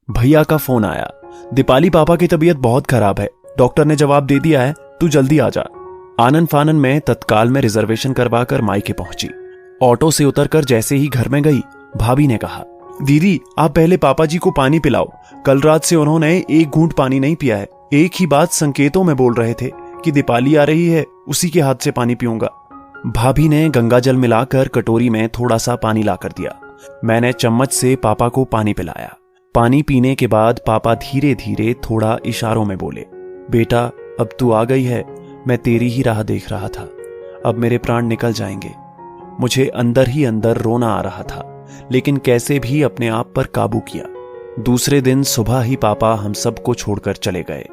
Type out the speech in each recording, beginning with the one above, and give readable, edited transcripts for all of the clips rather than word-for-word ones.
भैया का फोन आया। दीपाली, पापा की तबीयत बहुत खराब है, डॉक्टर ने जवाब दे दिया है, तू जल्दी आ जा। आनन फानन में तत्काल में रिजर्वेशन करवाकर मायके पहुंची। ऑटो से उतरकर जैसे ही घर में गई, भाभी ने कहा, दीदी आप पहले पापा जी को पानी पिलाओ, कल रात से उन्होंने एक घूंट पानी नहीं पिया है। एक ही बात संकेतों में बोल रहे थे कि दीपाली आ रही है, उसी के हाथ से पानी पीऊंगा। भाभी ने गंगा जल मिलाकर कटोरी में थोड़ा सा पानी लाकर दिया। मैंने चम्मच से पापा को पानी पिलाया। पानी पीने के बाद पापा धीरे धीरे थोड़ा इशारों में बोले, बेटा अब तू आ गई है, मैं तेरी ही राह देख रहा था, अब मेरे प्राण निकल जाएंगे। मुझे अंदर ही अंदर रोना आ रहा था, लेकिन कैसे भी अपने आप पर काबू किया। दूसरे दिन सुबह ही पापा हम सबको छोड़कर चले गए।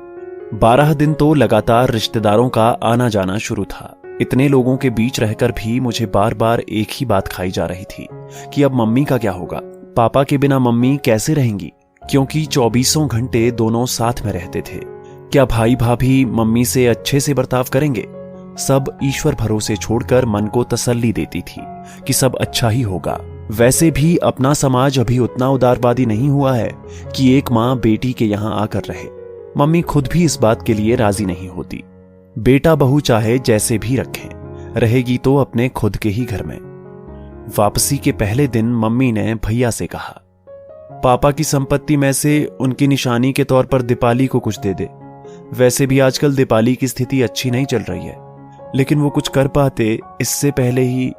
12 दिन तो लगातार रिश्तेदारों का आना जाना शुरू था। इतने लोगों के बीच रहकर भी मुझे बार बार एक ही बात खाई जा रही थी कि अब मम्मी का क्या होगा, पापा के बिना मम्मी कैसे रहेंगी, क्योंकि 24 घंटे दोनों साथ में रहते थे। क्या भाई भाभी मम्मी से अच्छे से बर्ताव करेंगे? सब ईश्वर भरोसे छोड़कर मन को तसल्ली देती थी कि सब अच्छा ही होगा। वैसे भी अपना समाज अभी उतना उदारवादी नहीं हुआ है कि एक माँ बेटी के यहां आकर रहे। मम्मी खुद भी इस बात के लिए राजी नहीं होती। बेटा बहू चाहे जैसे भी रखें, रहेगी तो अपने खुद के ही घर में। वापसी के पहले दिन मम्मी ने भैया से कहा, पापा की संपत्ति में से उनकी निशानी के तौर पर दीपाली को कुछ दे दे। वैसे भी आजकल दीपाली की स्थिति अच्छी नहीं चल रही है, लेकिन वो कुछ कर पाते इससे पहले ही।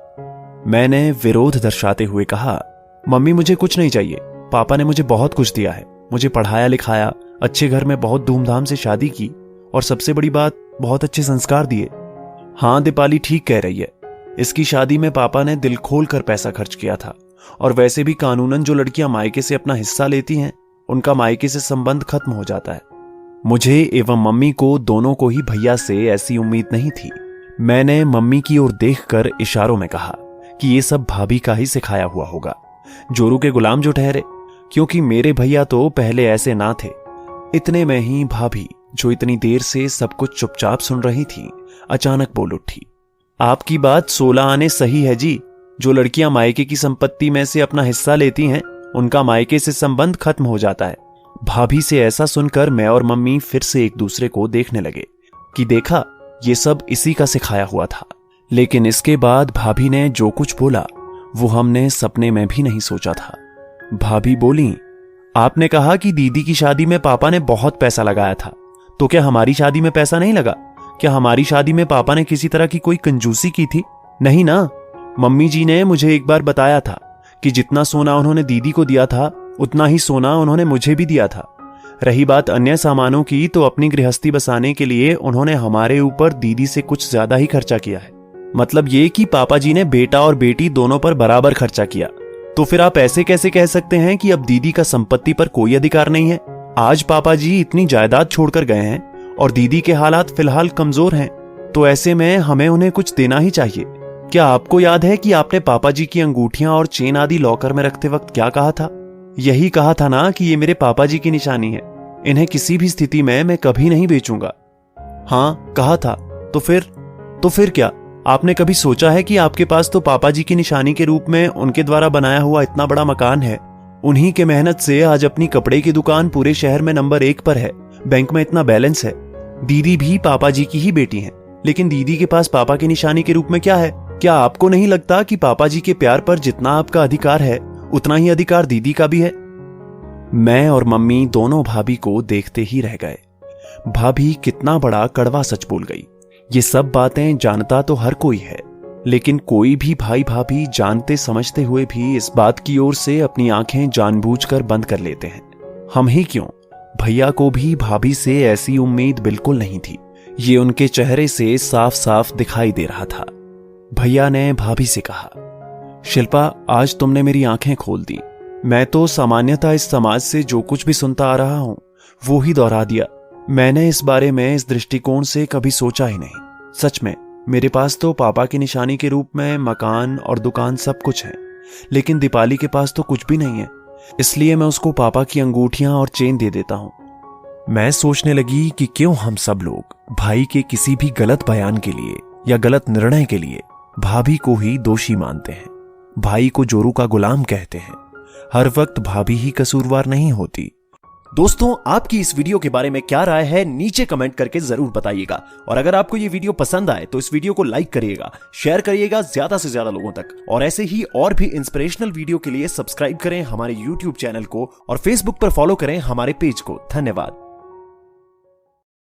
मैंने विरोध दर्शाते हुए कहा, मम्मी मुझे कुछ नहीं चाहिए, पापा ने मुझे बहुत कुछ दिया है, मुझे पढ़ाया लिखाया, अच्छे घर में बहुत धूमधाम से शादी की, और सबसे बड़ी बात बहुत अच्छे संस्कार दिए। हाँ दीपाली ठीक कह रही है, इसकी शादी में पापा ने दिल खोल कर पैसा खर्च किया था, और वैसे भी कानूनन जो लड़कियां मायके से अपना हिस्सा लेती हैं, उनका मायके से संबंध खत्म हो जाता है। मुझे एवं मम्मी को दोनों को ही भैया से ऐसी उम्मीद नहीं थी। मैंने मम्मी की ओर देखकर इशारों में कहा कि ये सब भाभी का ही सिखाया हुआ होगा, जोरू के गुलाम जो ठहरे, क्योंकि मेरे भैया तो पहले ऐसे ना थे। इतने में ही भाभी, जो इतनी देर से सब कुछ चुपचाप सुन रही थी, अचानक बोल उठी, आपकी बात 16 आने सही है जी। जो लड़कियां मायके की संपत्ति में से अपना हिस्सा लेती हैं, उनका मायके से संबंध खत्म हो जाता है। भाभी से ऐसा सुनकर मैं और मम्मी फिर से एक दूसरे को देखने लगे कि देखा, ये सब इसी का सिखाया हुआ था। लेकिन इसके बाद भाभी ने जो कुछ बोला वो हमने सपने में भी नहीं सोचा था। भाभी बोली, आपने कहा कि दीदी की शादी में पापा ने बहुत पैसा लगाया था, तो क्या हमारी शादी में पैसा नहीं लगा? क्या हमारी शादी में पापा ने किसी तरह की कोई कंजूसी की थी? नहीं ना। मम्मी जी ने मुझे एक बार बताया था कि जितना सोना उन्होंने दीदी को दिया था, उतना ही सोना उन्होंने मुझे भी दिया था। रही बात अन्य सामानों की, तो अपनी गृहस्थी बसाने के लिए उन्होंने हमारे ऊपर दीदी से कुछ ज्यादा ही खर्चा किया है। मतलब ये कि पापा जी ने बेटा और बेटी दोनों पर बराबर खर्चा किया। तो फिर आप ऐसे कैसे कह सकते हैं कि अब दीदी का संपत्ति पर कोई अधिकार नहीं है? आज पापा जी इतनी जायदाद छोड़कर गए हैं और दीदी के हालात फिलहाल कमजोर हैं, तो ऐसे में हमें उन्हें कुछ देना ही चाहिए। क्या आपको याद है कि आपने पापा जी की अंगूठियां और चेन आदि लॉकर में रखते वक्त क्या कहा था? यही कहा था ना कि ये मेरे पापा जी की निशानी है, इन्हें किसी भी स्थिति में मैं कभी नहीं बेचूंगा। हाँ कहा था। तो फिर क्या? आपने कभी सोचा है कि आपके पास तो पापा जी की निशानी के रूप में उनके द्वारा बनाया हुआ इतना बड़ा मकान है, उन्हीं के मेहनत से आज अपनी कपड़े की दुकान पूरे शहर में नंबर 1 पर है, बैंक में इतना बैलेंस है। दीदी भी पापा जी की ही बेटी हैं, लेकिन दीदी के पास पापा की निशानी के रूप में क्या है? क्या आपको नहीं लगता कि पापा जी के प्यार पर जितना आपका अधिकार है, उतना ही अधिकार दीदी का भी है? मैं और मम्मी दोनों भाभी को देखते ही रह गए। भाभी कितना बड़ा कड़वा सच बोल गई। ये सब बातें जानता तो हर कोई है, लेकिन कोई भी भाई भाभी जानते समझते हुए भी इस बात की ओर से अपनी आंखें जानबूझकर बंद कर लेते हैं। हम ही क्यों, भैया को भी भाभी से ऐसी उम्मीद बिल्कुल नहीं थी। ये उनके चेहरे से साफ साफ दिखाई दे रहा था। भैया ने भाभी से कहा, शिल्पा आज तुमने मेरी आंखें खोल दी। मैं तो सामान्यतः इस समाज से जो कुछ भी सुनता आ रहा हूं वो ही दोहरा दिया। मैंने इस बारे में इस दृष्टिकोण से कभी सोचा ही नहीं। सच में मेरे पास तो पापा की निशानी के रूप में मकान और दुकान सब कुछ है, लेकिन दीपाली के पास तो कुछ भी नहीं है, इसलिए मैं उसको पापा की अंगूठियां और चेन दे देता हूं। मैं सोचने लगी कि क्यों हम सब लोग भाई के किसी भी गलत बयान के लिए या गलत निर्णय के लिए भाभी को ही दोषी मानते हैं, भाई को जोरू का गुलाम कहते हैं। हर वक्त भाभी ही कसूरवार नहीं होती। दोस्तों, आपकी इस वीडियो के बारे में क्या राय है नीचे कमेंट करके जरूर बताइएगा। और अगर आपको ये वीडियो पसंद आए तो इस वीडियो को लाइक करिएगा, शेयर करिएगा ज्यादा से ज्यादा लोगों तक। और ऐसे ही और भी इंस्पिरेशनल वीडियो के लिए सब्सक्राइब करें हमारे YouTube चैनल को और Facebook पर फॉलो करें हमारे पेज को। धन्यवाद।